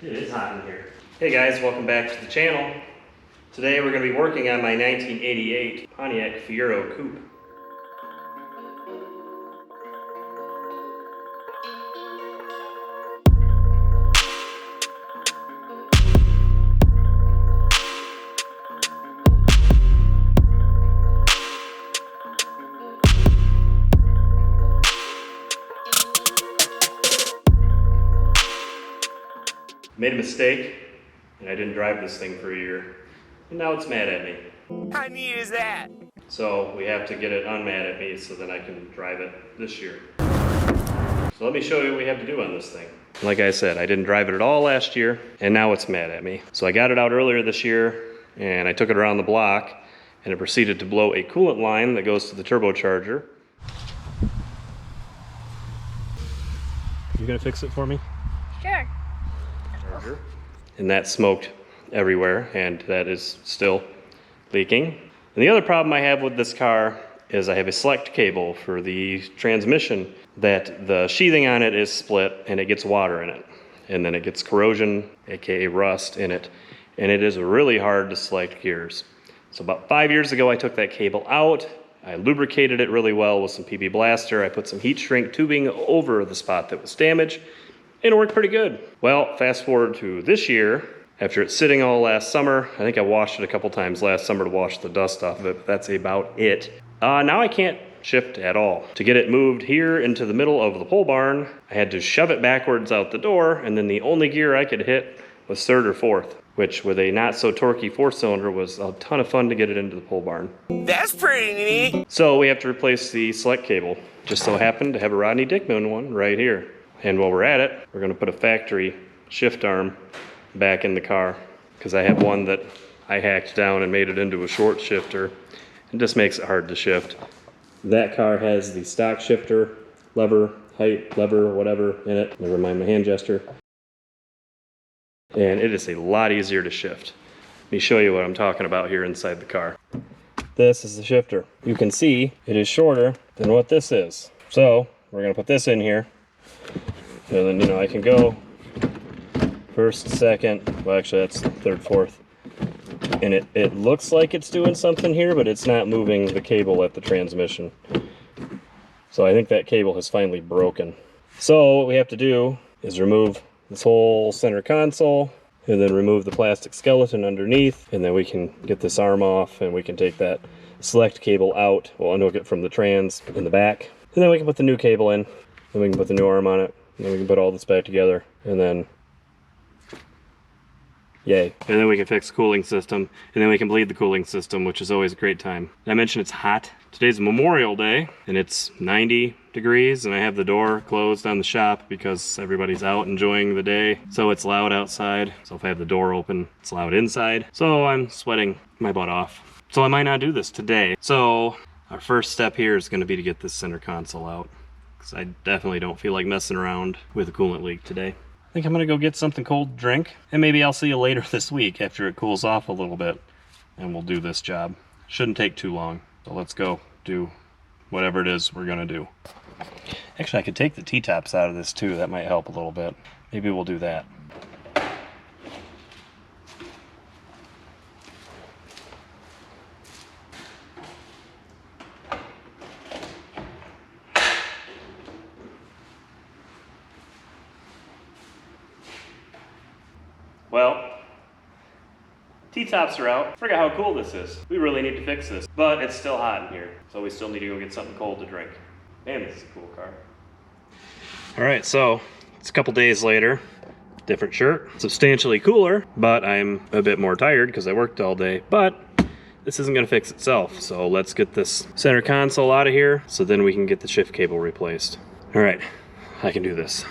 It is hot in here. Hey guys, welcome back to the channel. Today we're going to be working on my 1988 Pontiac Fiero Coupe. Made a mistake, and I didn't drive this thing for a year, and now it's mad at me. How neat is that? So we have to get it unmad at me so then I can drive it this year. So let me show you what we have to do on this thing. Like I said, I didn't drive it at all last year, and now it's mad at me. So I got it out earlier this year, and I took it around the block, and it proceeded to blow a coolant line that goes to the turbocharger. You gonna fix it for me? Sure. And that smoked everywhere, and that is still leaking. And the other problem I have with this car is I have a select cable for the transmission that the sheathing on it is split and it gets water in it. And then it gets corrosion, aka rust, in it. And it is really hard to select gears. So about 5 years ago I took that cable out. I lubricated it really well with some PB Blaster. I put some heat shrink tubing over the spot that was damaged. And it worked pretty good. Well, fast forward to this year, after it's sitting all last summer. I think I washed it a couple times last summer to wash the dust off of it, but that's about it. Now I can't shift at all. To get it moved here into the middle of the pole barn, I had to shove it backwards out the door, and then the only gear I could hit was third or fourth, which with a not so torquey 4-cylinder was a ton of fun to get it into the pole barn. That's pretty neat. So we have to replace the select cable. Just so happened to have a Rodney Dickman one right here. And while we're at it, we're gonna put a factory shift arm back in the car because I have one that I hacked down and made it into a short shifter. It just makes it hard to shift. That car has the stock shifter, lever, height, lever, whatever in it. Never mind my hand gesture. And it is a lot easier to shift. Let me show you what I'm talking about here inside the car. This is the shifter. You can see it is shorter than what this is. So we're gonna put this in here. And then, I can go first, second, well actually that's third, fourth. And it looks like it's doing something here, but it's not moving the cable at the transmission. So I think that cable has finally broken. So what we have to do is remove this whole center console, and then remove the plastic skeleton underneath, and then we can get this arm off, and we can take that select cable out. We'll unhook it from the trans in the back, and then we can put the new cable in, then we can put the new arm on it. Then we can put all this back together, and then yay. And then we can fix the cooling system, and then we can bleed the cooling system, which is always a great time. I mentioned it's hot. Today's Memorial Day, and it's 90 degrees, and I have the door closed on the shop because everybody's out enjoying the day, so it's loud outside. So if I have the door open, it's loud inside. So I'm sweating my butt off. So I might not do this today. So our first step here is gonna be to get this center console out. I definitely don't feel like messing around with a coolant leak today. I think I'm gonna go get something cold to drink, and maybe I'll see you later this week after it cools off a little bit, and we'll do this job. Shouldn't take too long, so let's go do whatever it is we're gonna do. Actually, I could take the T-tops out of this too. That might help a little bit. Maybe we'll do that. Well, T-tops are out. Forget how cool this is. We really need to fix this, but it's still hot in here, so we still need to go get something cold to drink. Man, this is a cool car. All right, so it's a couple days later. Different shirt, substantially cooler, but I'm a bit more tired because I worked all day, but this isn't gonna fix itself. So let's get this center console out of here so then we can get the shift cable replaced. All right, I can do this.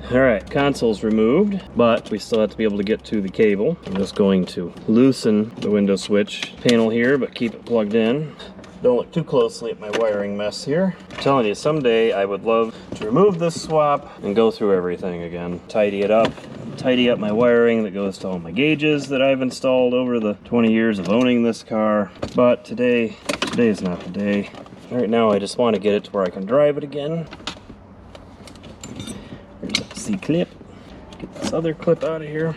All right, console's removed, but we still have to be able to get to the cable. I'm just going to loosen the window switch panel here, but keep it plugged in. Don't look too closely at my wiring mess here. I'm telling you, someday I would love to remove this swap and go through everything again. Tidy it up. Tidy up my wiring that goes to all my gauges that I've installed over the 20 years of owning this car. But today is not the day. Right now I just want to get it to where I can drive it again. There's that C-clip. Get this other clip out of here.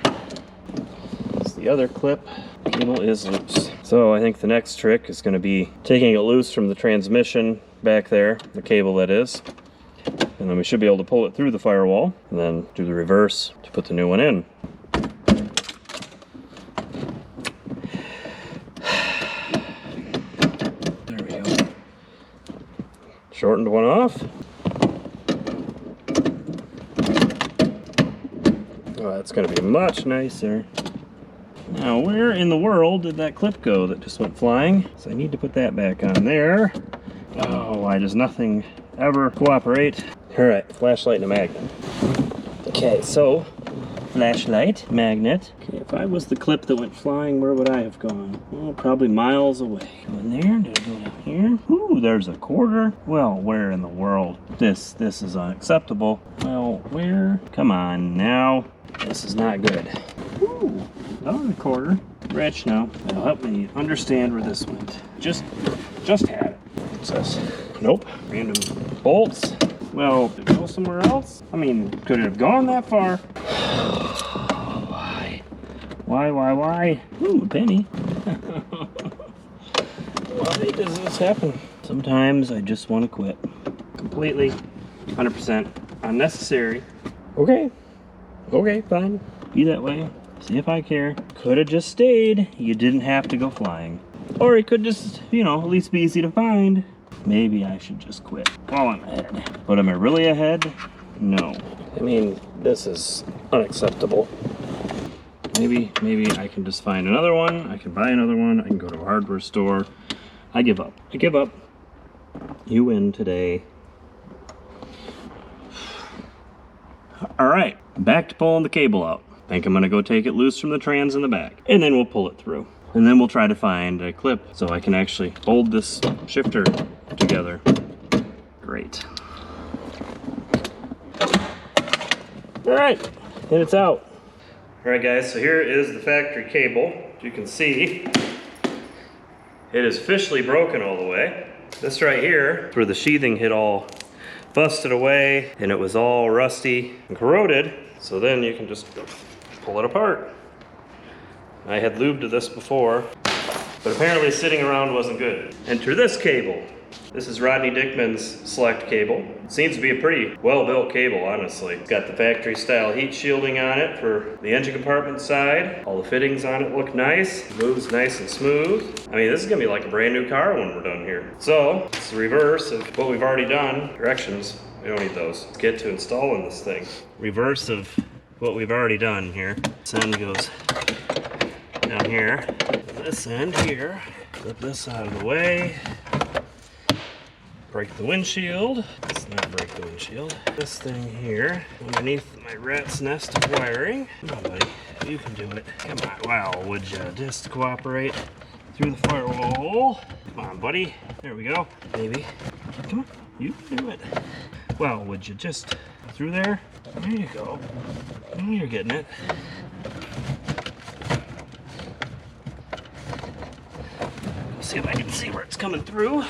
It's the other clip. The cable is loose. So I think the next trick is going to be taking it loose from the transmission back there, the cable that is. And then we should be able to pull it through the firewall and then do the reverse to put the new one in. There we go. Shortened one off. Oh, that's going to be much nicer. Now, where in the world did that clip go that just went flying? So I need to put that back on there. Oh, why does nothing ever cooperate? All right, flashlight and a magnet. Okay, so flashlight, magnet. Okay, if I was the clip that went flying, where would I have gone? Oh, probably miles away. Go in there, did I go down here? Ooh, there's a quarter. Well, where in the world? This is unacceptable. Well, where? Come on now. This is not good. Ooh, another quarter. Rich now. That'll help me understand where this went. Just had it. What's this? Nope. Random bolts. Well, did it go somewhere else? I mean, could it have gone that far? Why? Ooh, a penny. Why does this happen? Sometimes I just want to quit. Completely, 100% unnecessary. Okay, fine. Be that way. See if I care. Could have just stayed. You didn't have to go flying. Or it could just, at least be easy to find. Maybe I should just quit while I'm ahead. But am I really ahead? No. I mean, this is unacceptable. Maybe I can just find another one. I can buy another one. I can go to a hardware store. I give up. You win today. All right, back to pulling the cable out. Think I'm gonna go take it loose from the trans in the back, and then we'll pull it through. And then we'll try to find a clip so I can actually hold this shifter together. Great. All right, and it's out. All right, guys, so here is the factory cable. As you can see, it is officially broken all the way. This right here, where the sheathing had all busted away and it was all rusty and corroded, so then you can just pull it apart. I had lubed this before, but apparently sitting around wasn't good. Enter this cable. This is Rodney Dickman's select cable. It seems to be a pretty well-built cable, honestly. It's got the factory style heat shielding on it for the engine compartment side. All the fittings on it look nice. It moves nice and smooth. I mean, this is gonna be like a brand new car when we're done here. So, it's the reverse of what we've already done. Directions, we don't need those. Let's get to installing this thing. Reverse of what we've already done here. This end goes down here. This end here. Flip this out of the way. Break the windshield. Let's not break the windshield. This thing here, underneath my rat's nest of wiring. Come on, buddy. You can do it. Come on. Wow, would you just cooperate through the firewall? Come on, buddy. There we go. Maybe. Come on. You can do it. Well, would you just through there? There you go. Oh, you're getting it. Let's see if I can see where it's coming through.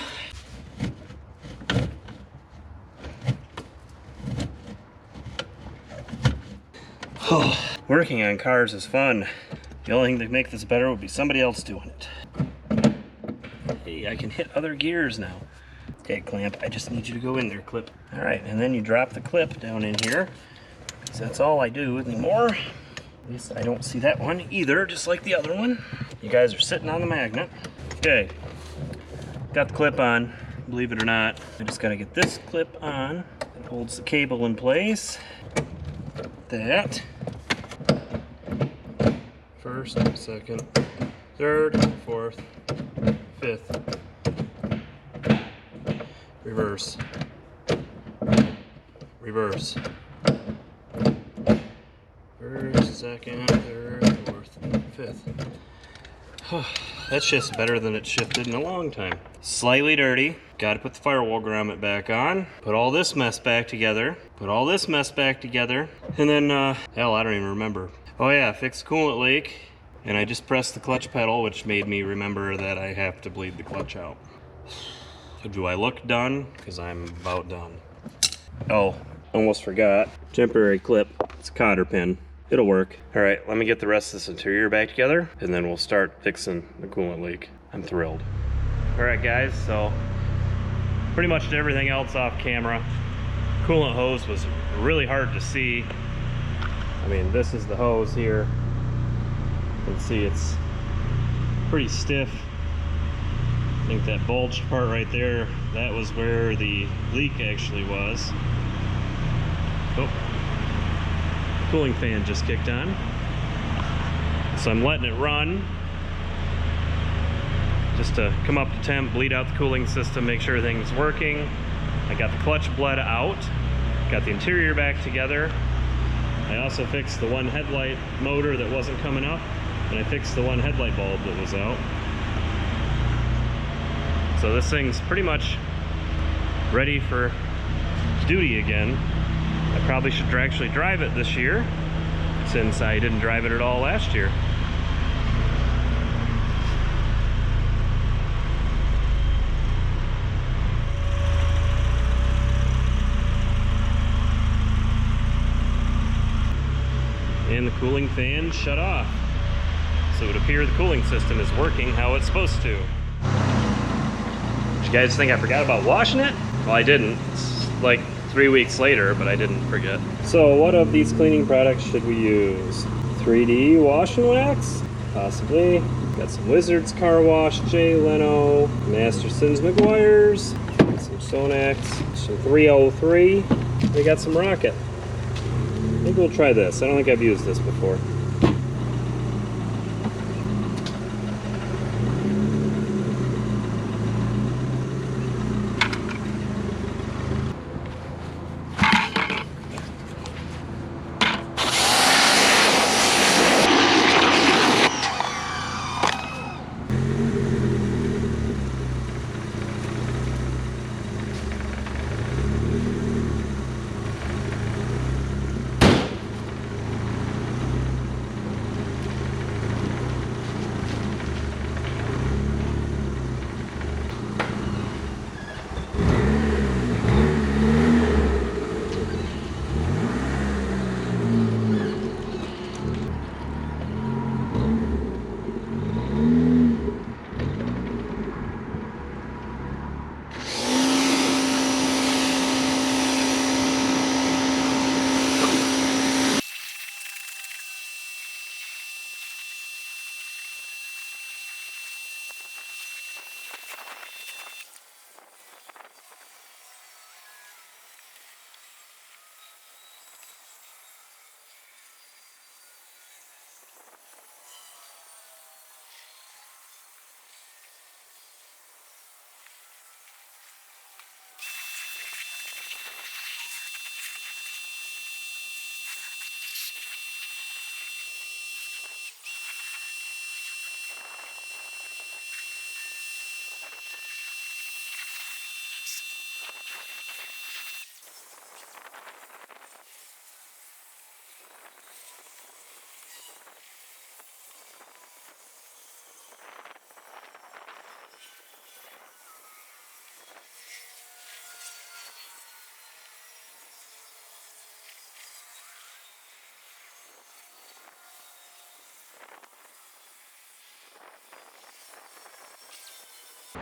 Oh, working on cars is fun. The only thing that make this better would be somebody else doing it. Hey, I can hit other gears now. Okay, clamp, I just need you to go in there, clip. All right, and then you drop the clip down in here, because that's all I do anymore. At least I don't see that one either, just like the other one. You guys are sitting on the magnet. Okay, got the clip on, believe it or not. I just gotta get this clip on. It holds the cable in place. That. First, second, third, fourth, fifth. Reverse. Reverse. First, second, third, fourth, fifth. That shifts better than it shifted in a long time. Slightly dirty. Got to put the firewall grommet back on. Put all this mess back together. Put all this mess back together. And then, hell, I don't even remember. Oh yeah, fix the coolant leak. And I just pressed the clutch pedal, which made me remember that I have to bleed the clutch out. So do I look done? Because I'm about done. Oh, almost forgot. Temporary clip. It's a cotter pin. It'll work. All right, let me get the rest of this interior back together, and then we'll start fixing the coolant leak. I'm thrilled. All right, guys, so pretty much did everything else off camera. Coolant hose was really hard to see. I mean, this is the hose here. You can see it's pretty stiff. I think that bulged part right there, that was where the leak actually was. Oh. Cooling fan just kicked on. So I'm letting it run just to come up to temp, bleed out the cooling system, make sure everything's working. I got the clutch bled out, got the interior back together. I also fixed the one headlight motor that wasn't coming up, and I fixed the one headlight bulb that was out. So this thing's pretty much ready for duty again. I probably should actually drive it this year, since I didn't drive it at all last year. And the cooling fan shut off. So it would appear the cooling system is working how it's supposed to. Did you guys think I forgot about washing it? Well, I didn't. It's like 3 weeks later, but I didn't forget. So what of these cleaning products should we use? 3D wash and wax? Possibly. Got some Wizards Car Wash, Jay Leno, Masterson's McGuire's, some Sonax, some 303. We got some Rocket. Maybe we'll try this. I don't think I've used this before.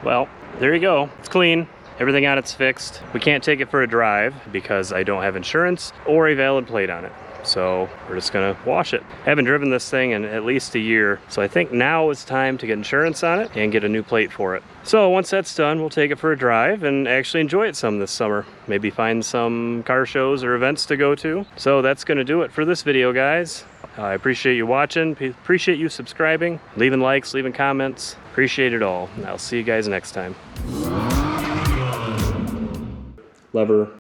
Well, there you go. It's clean. Everything on it's fixed. We can't take it for a drive because I don't have insurance or a valid plate on it. So we're just gonna wash it. I haven't driven this thing in at least a year. So I think now is time to get insurance on it and get a new plate for it. So once that's done, we'll take it for a drive and actually enjoy it some this summer. Maybe find some car shows or events to go to. So that's gonna do it for this video, guys. I appreciate you watching, appreciate you subscribing, leaving likes, leaving comments. Appreciate it all. And I'll see you guys next time. Lever.